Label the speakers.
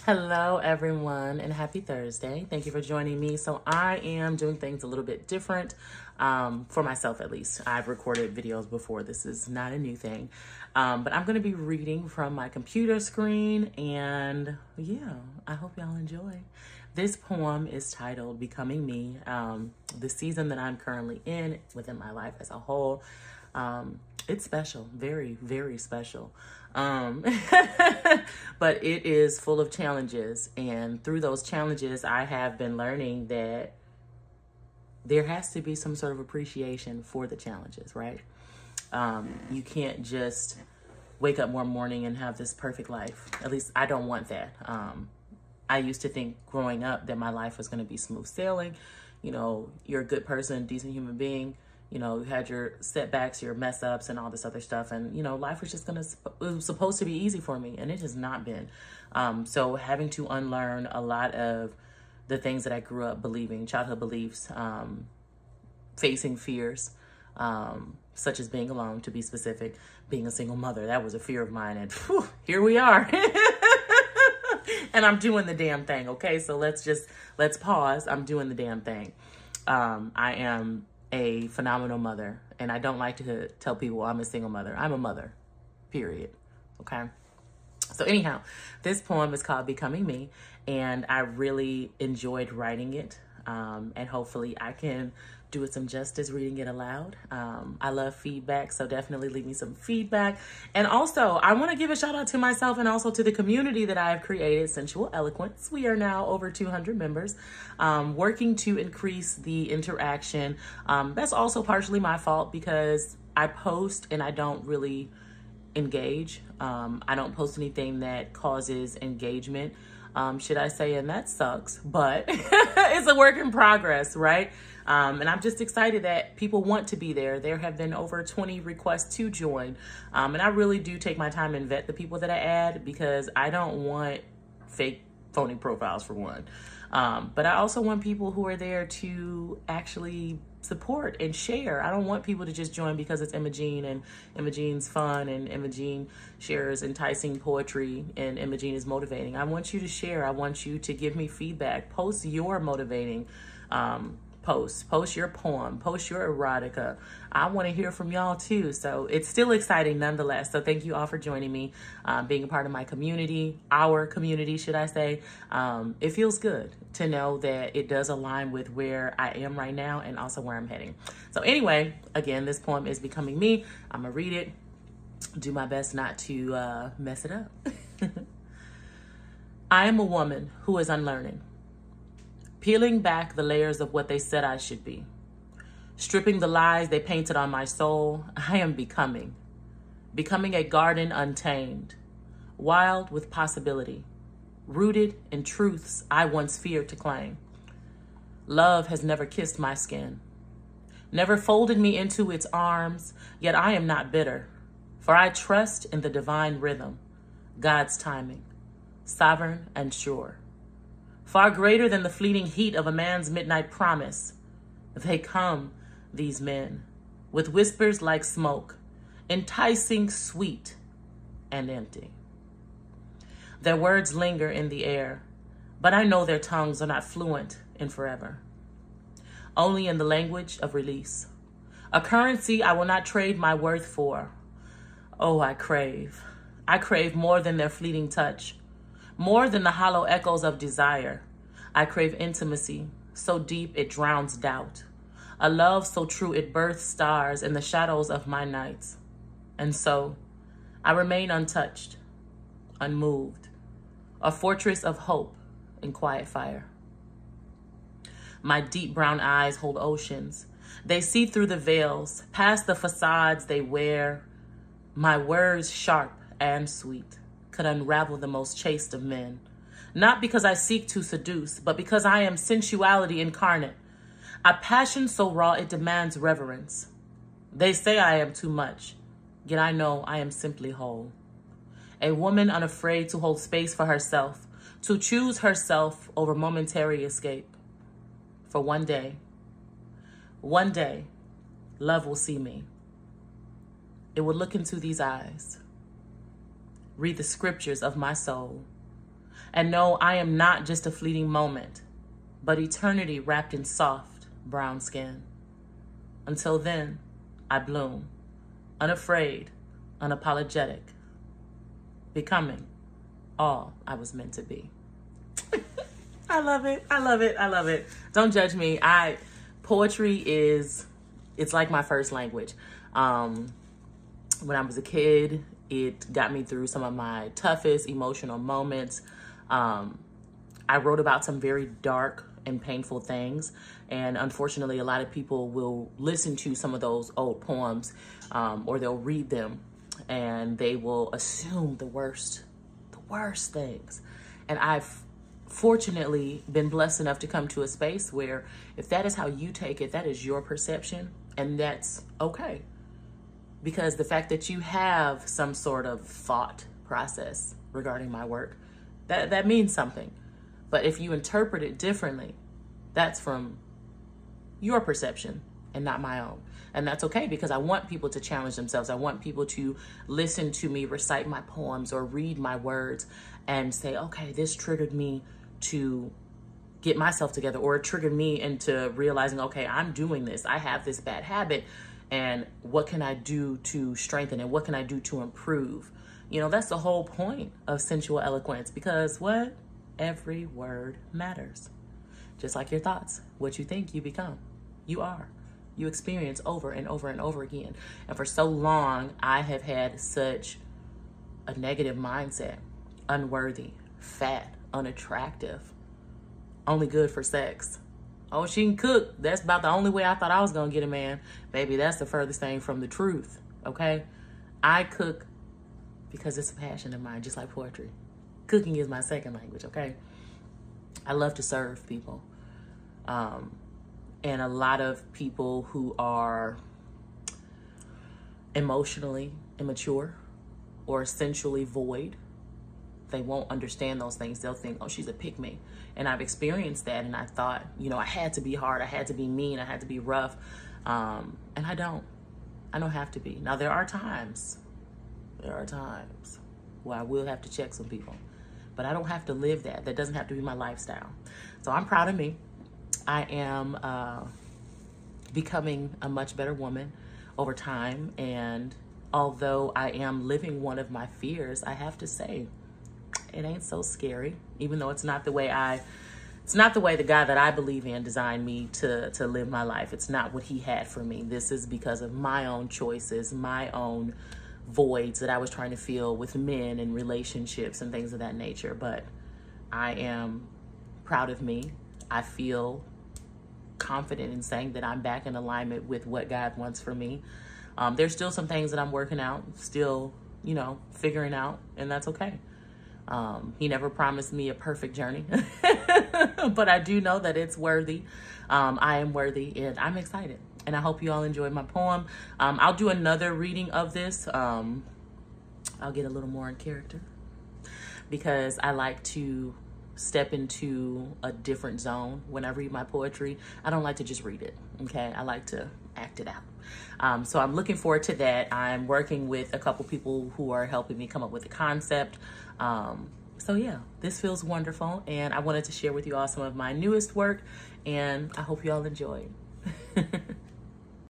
Speaker 1: Hello, everyone, and happy Thursday. Thank you for joining me. So I am doing things a little bit different, for myself at least. I've recorded videos before. This is not a new thing, but I'm going to be reading from my computer screen, and yeah, I hope y'all enjoy. This poem is titled Becoming Me. The season that I'm currently in within my life as a whole, it's special, very, very special. But it is full of challenges. And through those challenges, I have been learning that there has to be some sort of appreciation for the challenges, right? You can't just wake up one morning and have this perfect life. At least I don't want that. I used to think growing up that my life was going to be smooth sailing. You know, you're a good person, decent human being. You know, you had your setbacks, your mess ups and all this other stuff. And, you know, life was just it was supposed to be easy for me, and it has not been. So having to unlearn a lot of the things that I grew up believing, childhood beliefs, facing fears, such as being alone, to be specific, being a single mother. That was a fear of mine. And whew, here we are. And I'm doing the damn thing. Okay. So let's pause. I'm doing the damn thing. I am a phenomenal mother, and I don't like to tell people I'm a single mother. I'm a mother, period. Okay. So anyhow, this poem is called Becoming Me, and I really enjoyed writing it. And hopefully I can do it some justice reading it aloud. I love feedback, so definitely leave me some feedback. And also, I want to give a shout out to myself and also to the community that I have created, Sensual Eloquence. We are now over 200 members, working to increase the interaction. That's also partially my fault because I post and I don't really engage. I don't post anything that causes engagement, should I say, and that sucks, but it's a work in progress, right? And I'm just excited that people want to be there. There have been over 20 requests to join. And I really do take my time and vet the people that I add, because I don't want fake, phony profiles, for one. But I also want people who are there to actually support and share. I don't want people to just join because it's EmmaJean and EmmaJean's fun and EmmaJean shares enticing poetry and EmmaJean is motivating. I want you to share. I want you to give me feedback. Post your motivating post your poem, post your erotica. I want to hear from y'all too. So it's still exciting nonetheless. So thank you all for joining me, being a part of my community, our community, should I say. It feels good to know that it does align with where I am right now and also where I'm heading. So anyway, again, this poem is Becoming Me. I'm gonna read it, do my best not to mess it up. I am a woman who is unlearning, peeling back the layers of what they said I should be, stripping the lies they painted on my soul. I am becoming a garden untamed, wild with possibility, rooted in truths I once feared to claim. Love has never kissed my skin, never folded me into its arms, yet I am not bitter, for I trust in the divine rhythm, God's timing, sovereign and sure. Far greater than the fleeting heat of a man's midnight promise. They come, these men, with whispers like smoke, enticing, sweet, and empty. Their words linger in the air, but I know their tongues are not fluent in forever. Only in the language of release, a currency I will not trade my worth for. Oh, I crave more than their fleeting touch, more than the hollow echoes of desire. I crave intimacy so deep it drowns doubt, a love so true it births stars in the shadows of my nights. And so I remain untouched, unmoved, a fortress of hope in quiet fire. My deep brown eyes hold oceans. They see through the veils, past the facades they wear. My words, sharp and sweet, could unravel the most chaste of men. Not because I seek to seduce, but because I am sensuality incarnate, a passion so raw it demands reverence. They say I am too much, yet I know I am simply whole. A woman unafraid to hold space for herself, to choose herself over momentary escape. For one day, love will see me. It will look into these eyes, read the scriptures of my soul, And no, I am not just a fleeting moment, but eternity wrapped in soft brown skin. Until then, I bloom, unafraid, unapologetic, becoming all I was meant to be. I love it. I love it. I love it. Don't judge me. Poetry it's like my first language. When I was a kid, it got me through some of my toughest emotional moments. I wrote about some very dark and painful things. And unfortunately, a lot of people will listen to some of those old poems, or they'll read them and they will assume the worst things. And I've fortunately been blessed enough to come to a space where if that is how you take it, that is your perception, and that's okay. Because the fact that you have some sort of thought process regarding my work, that means something. But if you interpret it differently, that's from your perception and not my own. And that's okay, because I want people to challenge themselves. I want people to listen to me recite my poems or read my words and say, okay, this triggered me to get myself together, or it triggered me into realizing, okay, I'm doing this. I have this bad habit, and what can I do to strengthen it? What can I do to improve? You know, that's the whole point of sensual eloquence, because what? Every word matters. Just like your thoughts. What you think, you become. You are. You experience over and over and over again. And for so long, I have had such a negative mindset. Unworthy, fat, unattractive, only good for sex. Oh, she can cook. That's about the only way I thought I was going to get a man. Baby, that's the furthest thing from the truth, okay? I cook because it's a passion of mine, just like poetry. Cooking is my second language, okay? I love to serve people. And a lot of people who are emotionally immature or sensually void, they won't understand those things. They'll think, oh, she's a pick-me. And I've experienced that, and I thought, you know, I had to be hard, I had to be mean, I had to be rough. And I don't have to be. Now, there are times where I will have to check some people, but I don't have to live that. That doesn't have to be my lifestyle. So I'm proud of me. I am becoming a much better woman over time. And although I am living one of my fears, I have to say, it ain't so scary, even though it's not the way the guy that I believe in designed me to live my life. It's not what he had for me. This is because of my own choices, my own voids that I was trying to fill with men and relationships and things of that nature. But I am proud of me. I feel confident in saying that I'm back in alignment with what God wants for me. There's still some things that I'm working out, still, you know, figuring out, and that's okay. He never promised me a perfect journey, but I do know that it's worthy. I am worthy, and I'm excited. And I hope you all enjoyed my poem. I'll do another reading of this. I'll get a little more in character because I like to step into a different zone when I read my poetry. I don't like to just read it, okay? I like to act it out. So I'm looking forward to that. I'm working with a couple people who are helping me come up with a concept. So yeah, this feels wonderful, and I wanted to share with you all some of my newest work, and I hope you all enjoy.